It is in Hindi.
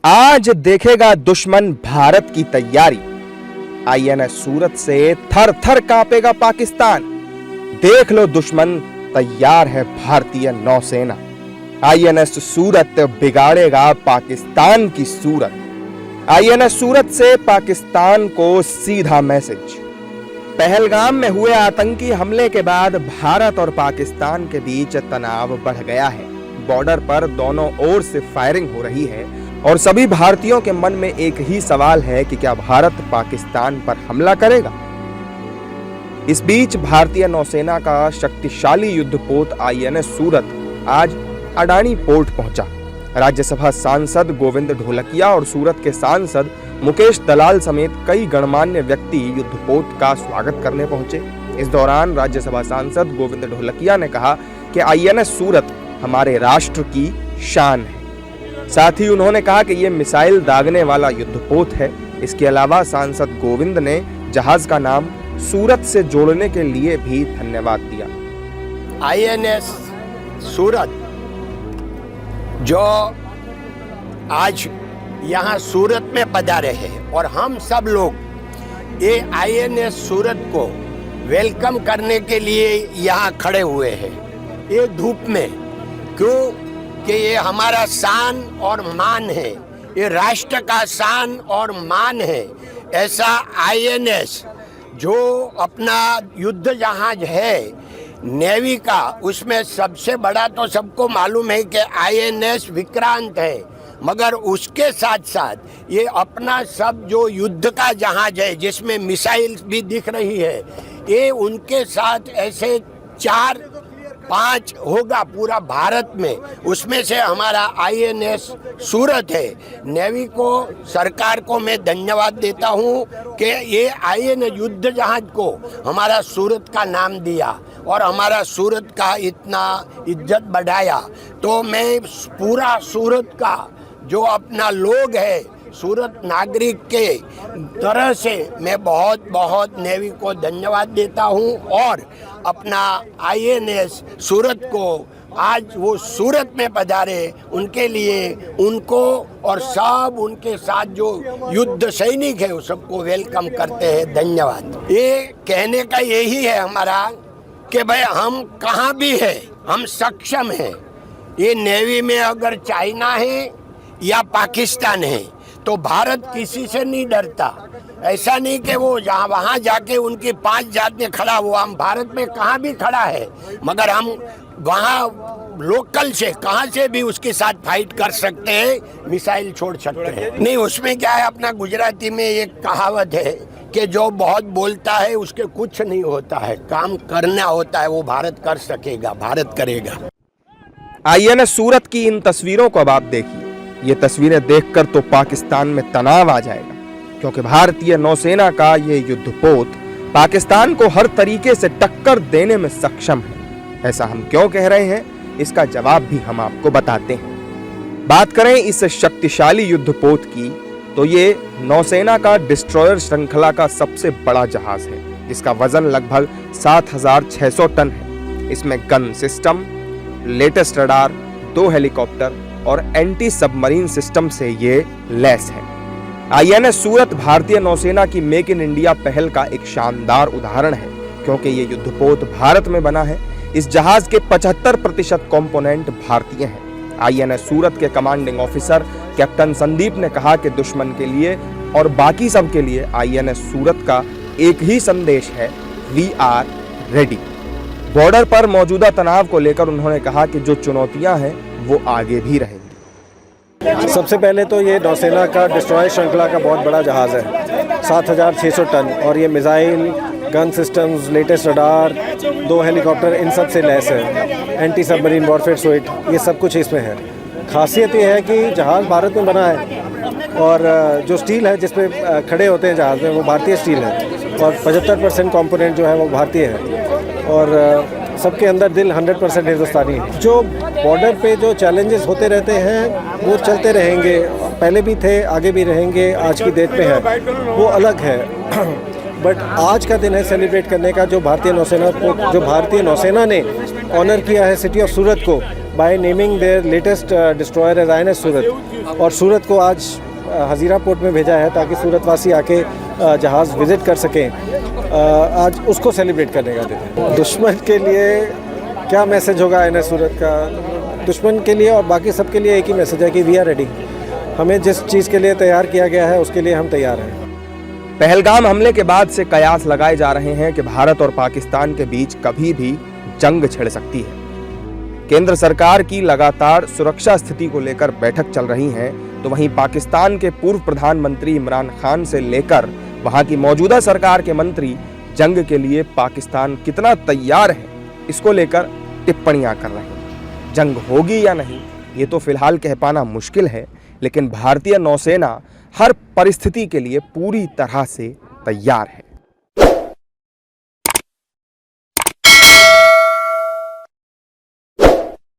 आज देखेगा दुश्मन भारत की तैयारी। आईएनएस सूरत से थर थर कांपेगा पाकिस्तान। देख लो दुश्मन, तैयार है भारतीय नौसेना। आईएनएस सूरत बिगाड़ेगा पाकिस्तान की सूरत। आईएनएस सूरत से पाकिस्तान को सीधा मैसेज। पहलगाम में हुए आतंकी हमले के बाद भारत और पाकिस्तान के बीच तनाव बढ़ गया है। बॉर्डर पर दोनों ओर से फायरिंग हो रही है और सभी भारतीयों के मन में एक ही सवाल है कि क्या भारत पाकिस्तान पर हमला करेगा। इस बीच भारतीय नौसेना का शक्तिशाली युद्धपोत आईएनएस सूरत आज अडानी पोर्ट पहुंचा। राज्यसभा सांसद गोविंद ढोलकिया और सूरत के सांसद मुकेश दलाल समेत कई गणमान्य व्यक्ति युद्धपोत का स्वागत करने पहुंचे। इस दौरान राज्यसभा सांसद गोविंद ढोलकिया ने कहा कि आईएनएस सूरत हमारे राष्ट्र की शान है। साथ ही उन्होंने कहा कि यह मिसाइल दागने वाला युद्धपोत है। इसके अलावा सांसद गोविंद ने जहाज का नाम सूरत से जोड़ने के लिए भी धन्यवाद दिया। आईएनएस सूरत जो आज यहाँ सूरत में पधारे हैं और हम सब लोग ये आईएनएस सूरत को वेलकम करने के लिए यहाँ खड़े हुए हैं ये धूप में। क्यों कि ये हमारा शान और मान है, ये राष्ट्र का शान और मान है। ऐसा आईएनएस जो अपना युद्ध जहाज है नेवी का, उसमें सबसे बड़ा तो सबको मालूम है कि आईएनएस विक्रांत है, मगर उसके साथ साथ ये अपना सब जो युद्ध का जहाज है जिसमें मिसाइल भी दिख रही है, ये उनके साथ ऐसे 4-5 होगा पूरा भारत में। उसमें से हमारा आईएनएस सूरत है। नेवी को, सरकार को मैं धन्यवाद देता हूँ कि ये आईएनएस युद्ध जहाज को हमारा सूरत का नाम दिया और हमारा सूरत का इतना इज्जत बढ़ाया। तो मैं पूरा सूरत का जो अपना लोग है, सूरत नागरिक के तरह से मैं बहुत बहुत नेवी को धन्यवाद देता हूँ और अपना आईएनएस सूरत को आज वो सूरत में पधारे उनके लिए उनको और सब उनके साथ जो युद्ध सैनिक है उस सबको वेलकम करते हैं। धन्यवाद। ये कहने का यही है हमारा कि भाई हम कहाँ भी है हम सक्षम हैं। ये नेवी में अगर चाइना है या पाकिस्तान है तो भारत किसी से नहीं डरता। ऐसा नहीं कि वो जहाँ वहाँ जाके उनकी 5 जात में खड़ा हुआ, हम भारत में कहाँ भी खड़ा है, मगर हम वहाँ लोकल से कहाँ से भी उसके साथ फाइट कर सकते हैं, मिसाइल छोड़ सकते हैं। नहीं, उसमें क्या है, अपना गुजराती में एक कहावत है कि जो बहुत बोलता है उसके कुछ नहीं होता है, काम करना होता है, वो भारत कर सकेगा, भारत करेगा। आईएनएस सूरत की इन तस्वीरों को अब आप देखिए। ये तस्वीरें देखकर तो पाकिस्तान में तनाव आ जाएगा, क्योंकि भारतीय नौसेना का ये युद्धपोत पाकिस्तान को हर तरीके से टक्कर देने में सक्षम है। ऐसा हम क्यों कह रहे हैं, इसका जवाब भी हम आपको बताते हैं। बात करें इस शक्तिशाली युद्धपोत की तो ये नौसेना का डिस्ट्रॉयर श्रृंखला का सबसे बड़ा जहाज है, जिसका वजन लगभग 7600 टन है। इसमें gun system, latest radar, 2 helicopter और एंटी सबमरीन सिस्टम से ये लैस है। आईएनएस सूरत भारतीय नौसेना की मेक इन इंडिया पहल का एक शानदार उदाहरण है, क्योंकि ये युद्धपोत भारत में बना है। इस जहाज के 75% कंपोनेंट भारतीय हैं। आईएनएस सूरत के कमांडिंग ऑफिसर कैप्टन संदीप ने कहा कि दुश्मन के लिए और बाकी सब के लिए आईएनएस सूरत का एक ही संदेश है, वी आर रेडी। बॉर्डर पर मौजूदा तनाव को लेकर उन्होंने कहा कि जो चुनौतियां हैं वो आगे भी रहेंगी। सबसे पहले तो ये नौसेना का डिस्ट्रॉयर श्रृंखला का बहुत बड़ा जहाज़ है, 7600 टन, और ये missile, gun systems, latest radar, 2 helicopter, इन सब से लैस है। एंटी सबमरीन वॉरफेयर सूट, ये सब कुछ इसमें है। खासियत ये है कि जहाज़ भारत में बना है और जो स्टील है जिस पे खड़े होते हैं जहाज़ में वो भारतीय स्टील है और 75% कंपोनेंट जो है वो भारतीय है और सबके अंदर दिल 100% हिंदुस्तानी है। जो बॉर्डर पे जो चैलेंजेस होते रहते हैं वो चलते रहेंगे, पहले भी थे, आगे भी रहेंगे, आज की डेट पे है, वो अलग है। बट आज का दिन है सेलिब्रेट करने का, जो भारतीय नौसेना ने ऑनर किया है सिटी ऑफ सूरत को, by naming their latest destroyer as INS सूरत, और सूरत को आज हज़ीरा पोर्ट में भेजा है ताकि सूरत वासी आके जहाज़ विज़िट कर सकें। आज उसको सेलिब्रेट करने का दिन है। दुश्मन के लिए क्या मैसेज होगा INS सूरत का? दुश्मन के लिए और बाकी सब के लिए एक ही मैसेज है कि वी आर रेडी। हमें जिस चीज़ के लिए तैयार किया गया है उसके लिए हम तैयार हैं। पहलगाम हमले के बाद से कयास लगाए जा रहे हैं कि भारत और पाकिस्तान के बीच कभी भी जंग छिड़ सकती है। केंद्र सरकार की लगातार सुरक्षा स्थिति को लेकर बैठक चल रही है, तो वहीं पाकिस्तान के पूर्व प्रधानमंत्री इमरान खान से लेकर वहां की मौजूदा सरकार के मंत्री जंग के लिए पाकिस्तान कितना तैयार है, इसको लेकर टिप्पणियां कर रहे हैं। जंग होगी या नहीं, ये तो फिलहाल कह पाना मुश्किल है, लेकिन भारतीय नौसेना हर परिस्थिति के लिए पूरी तरह से तैयार है।